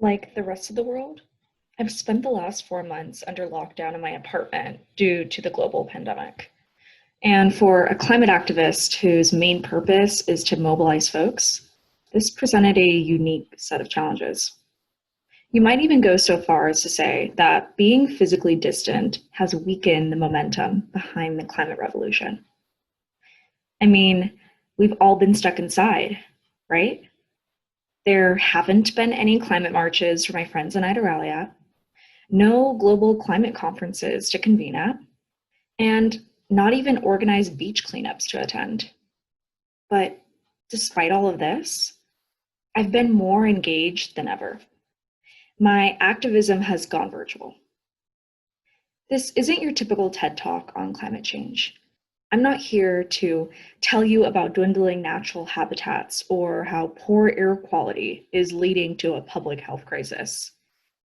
Like the rest of the world, I've spent the last 4 months under lockdown in my apartment due to the global pandemic. And for a climate activist whose main purpose is to mobilize folks, this presented a unique set of challenges. You might even go so far as to say that being physically distant has weakened the momentum behind the climate revolution. I mean, we've all been stuck inside, right? There haven't been any climate marches for my friends and I to rally at, no global climate conferences to convene at, and not even organized beach cleanups to attend. But despite all of this, I've been more engaged than ever. My activism has gone virtual. This isn't your typical TED Talk on climate change. I'm not here to tell you about dwindling natural habitats or how poor air quality is leading to a public health crisis.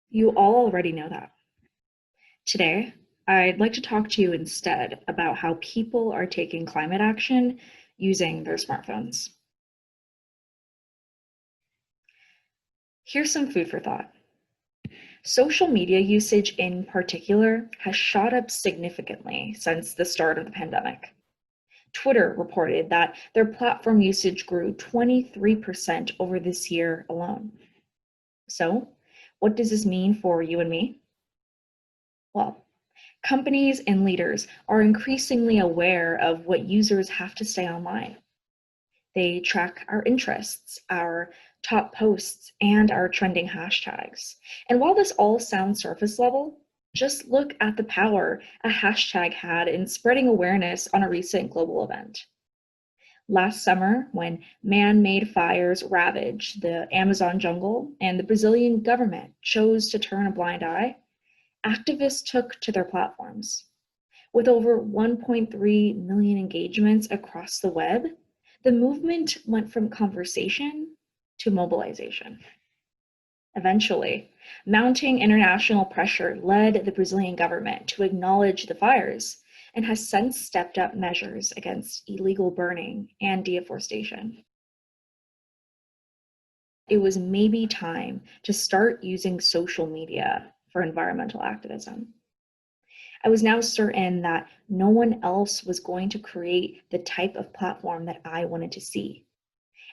You all already know that. Today, I'd like to talk to you instead about how people are taking climate action using their smartphones. Here's some food for thought. Social media usage in particular has shot up significantly since the start of the pandemic. Twitter reported that their platform usage grew 23% over this year alone. So, what does this mean for you and me? Well, companies and leaders are increasingly aware of what users have to say online. They track our interests, our top posts, and our trending hashtags. And while this all sounds surface level, just look at the power a hashtag had in spreading awareness on a recent global event. Last summer, when man-made fires ravaged the Amazon jungle and the Brazilian government chose to turn a blind eye, activists took to their platforms. With over 1.3 million engagements across the web, the movement went from conversation to mobilization. Eventually, mounting international pressure led the Brazilian government to acknowledge the fires and has since stepped up measures against illegal burning and deforestation. It was maybe time to start using social media for environmental activism. I was now certain that no one else was going to create the type of platform that I wanted to see.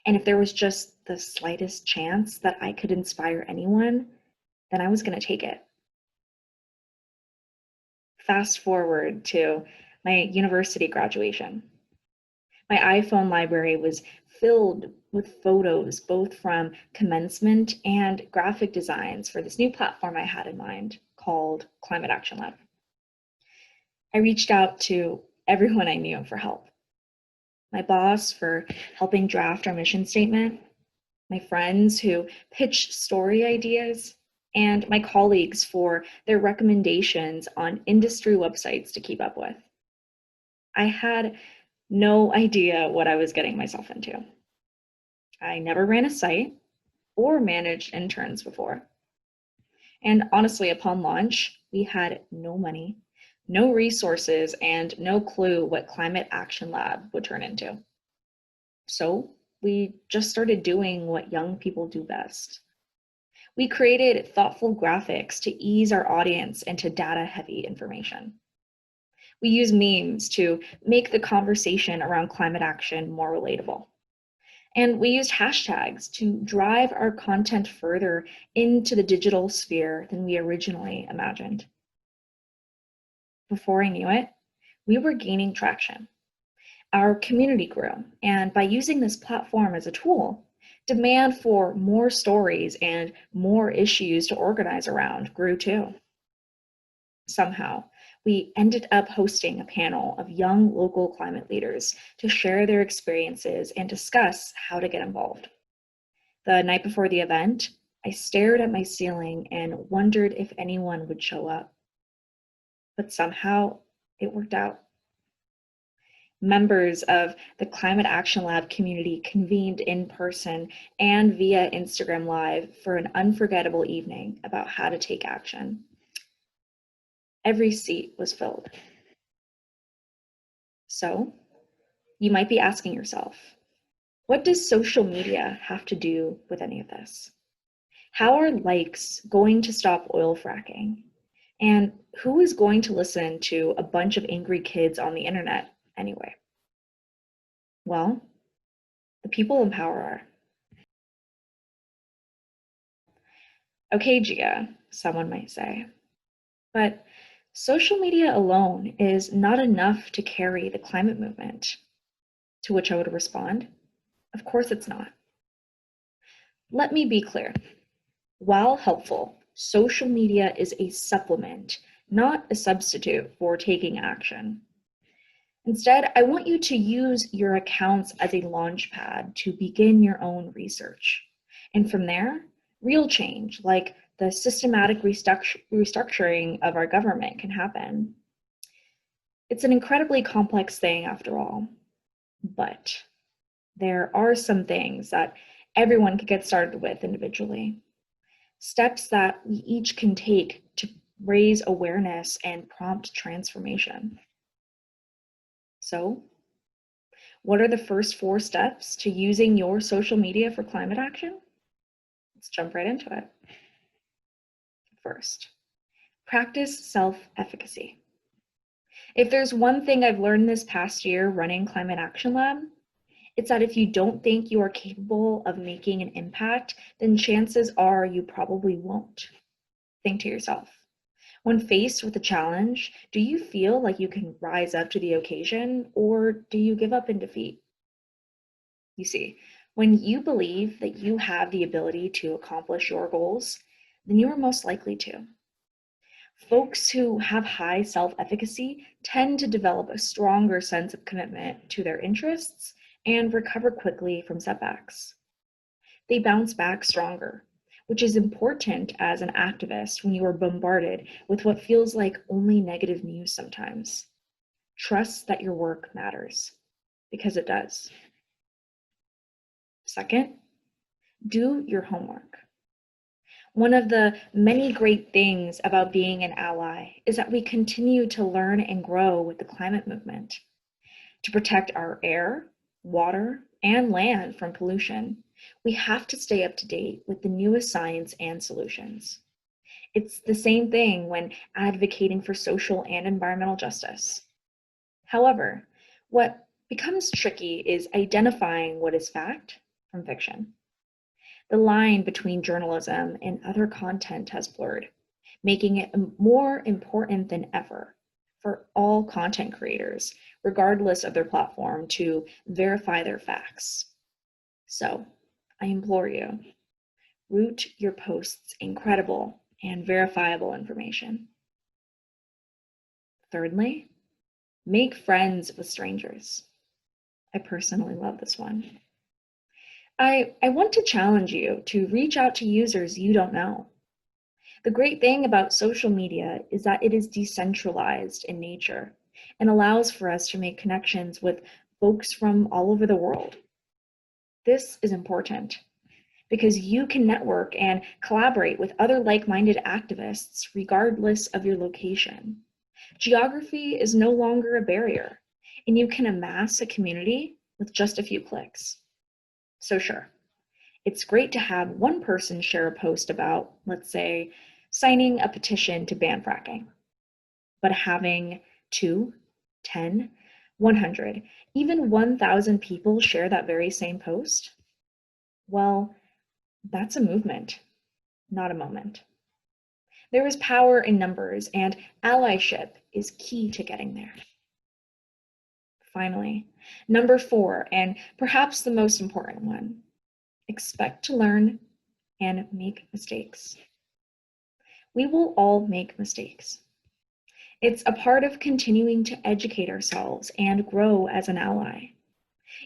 And if there was just the slightest chance that I could inspire anyone, then I was going to take it. Fast forward to my university graduation. My iPhone library was filled with photos, both from commencement and graphic designs for this new platform I had in mind called Climate Action Lab. I reached out to everyone I knew for help. My boss for helping draft our mission statement, my friends who pitched story ideas, and my colleagues for their recommendations on industry websites to keep up with. I had no idea what I was getting myself into. I never ran a site or managed interns before. And honestly, upon launch, we had no money, no resources, and no clue what Climate Action Lab would turn into. So we just started doing what young people do best. We created thoughtful graphics to ease our audience into data-heavy information. We use memes to make the conversation around climate action more relatable. And we used hashtags to drive our content further into the digital sphere than we originally imagined. Before I knew it, we were gaining traction. Our community grew, and by using this platform as a tool, demand for more stories and more issues to organize around grew too. Somehow, we ended up hosting a panel of young local climate leaders to share their experiences and discuss how to get involved. The night before the event, I stared at my ceiling and wondered if anyone would show up. But somehow, it worked out. Members of the Climate Action Lab community convened in person and via Instagram Live for an unforgettable evening about how to take action. Every seat was filled. So, you might be asking yourself, what does social media have to do with any of this? How are likes going to stop oil fracking? And who is going to listen to a bunch of angry kids on the internet anyway? Well, the people in power are. Okay, Gia, someone might say, but social media alone is not enough to carry the climate movement. To which I would respond, of course it's not. Let me be clear. While helpful, social media is a supplement, not a substitute for taking action. Instead, I want you to use your accounts as a launch pad to begin your own research. And from there, real change, like the systematic restructuring of our government, can happen. It's an incredibly complex thing after all, but there are some things that everyone can get started with individually. Steps that we each can take to raise awareness and prompt transformation. So, what are the first 4 steps to using your social media for climate action? Let's jump right into it. First, practice self-efficacy. If there's one thing I've learned this past year running Climate Action Lab, it's that if you don't think you are capable of making an impact, then chances are you probably won't. Think to yourself, when faced with a challenge, do you feel like you can rise up to the occasion, or do you give up in defeat? You see, when you believe that you have the ability to accomplish your goals, then you are most likely to. Folks who have high self-efficacy tend to develop a stronger sense of commitment to their interests and recover quickly from setbacks. They bounce back stronger, which is important as an activist when you are bombarded with what feels like only negative news sometimes. Trust that your work matters, because it does. Second, do your homework. One of the many great things about being an ally is that we continue to learn and grow with the climate movement. To protect our air, water, and land from pollution, we have to stay up to date with the newest science and solutions. It's the same thing when advocating for social and environmental justice. However, what becomes tricky is identifying what is fact from fiction. The line between journalism and other content has blurred, making it more important than ever for all content creators, regardless of their platform, to verify their facts. So, I implore you, root your posts in credible and verifiable information. Thirdly, make friends with strangers. I personally love this one. I want to challenge you to reach out to users you don't know. The great thing about social media is that it is decentralized in nature and allows for us to make connections with folks from all over the world. This is important because you can network and collaborate with other like-minded activists regardless of your location. Geography is no longer a barrier, and you can amass a community with just a few clicks. So sure, it's great to have one person share a post about, let's say, signing a petition to ban fracking. But having 2, 10, 100, even 1,000 people share that very same post, well, that's a movement, not a moment. There is power in numbers, and allyship is key to getting there. Finally, number 4, and perhaps the most important one, expect to learn and make mistakes. We will all make mistakes. It's a part of continuing to educate ourselves and grow as an ally.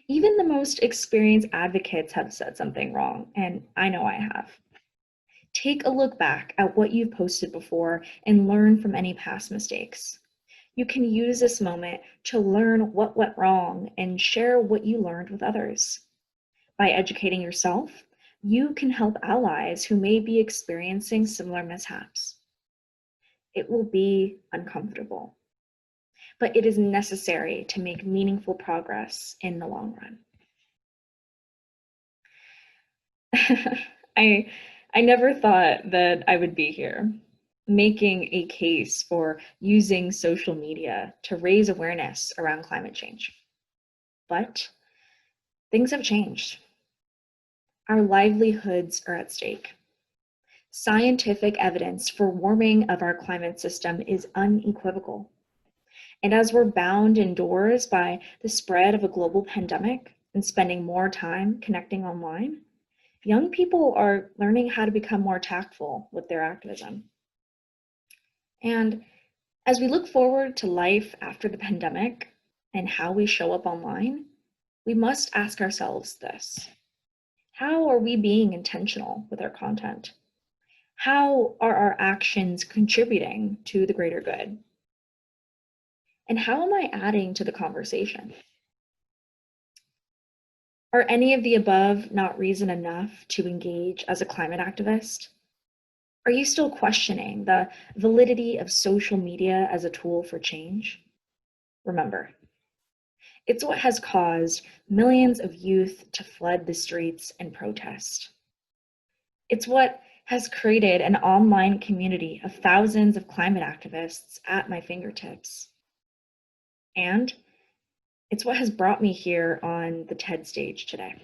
Even the most experienced advocates have said something wrong, and I know I have. Take a look back at what you've posted before and learn from any past mistakes. You can use this moment to learn what went wrong and share what you learned with others. By educating yourself, you can help allies who may be experiencing similar mishaps. It will be uncomfortable, but it is necessary to make meaningful progress in the long run. I never thought that I would be here, making a case for using social media to raise awareness around climate change. But things have changed. Our livelihoods are at stake. Scientific evidence for warming of our climate system is unequivocal. And as we're bound indoors by the spread of a global pandemic and spending more time connecting online, young people are learning how to become more tactful with their activism. And as we look forward to life after the pandemic and how we show up online, we must ask ourselves this: how are we being intentional with our content? How are our actions contributing to the greater good? And how am I adding to the conversation? Are any of the above not reason enough to engage as a climate activist? Are you still questioning the validity of social media as a tool for change? Remember, it's what has caused millions of youth to flood the streets and protest. It's what has created an online community of thousands of climate activists at my fingertips. And it's what has brought me here on the TED stage today.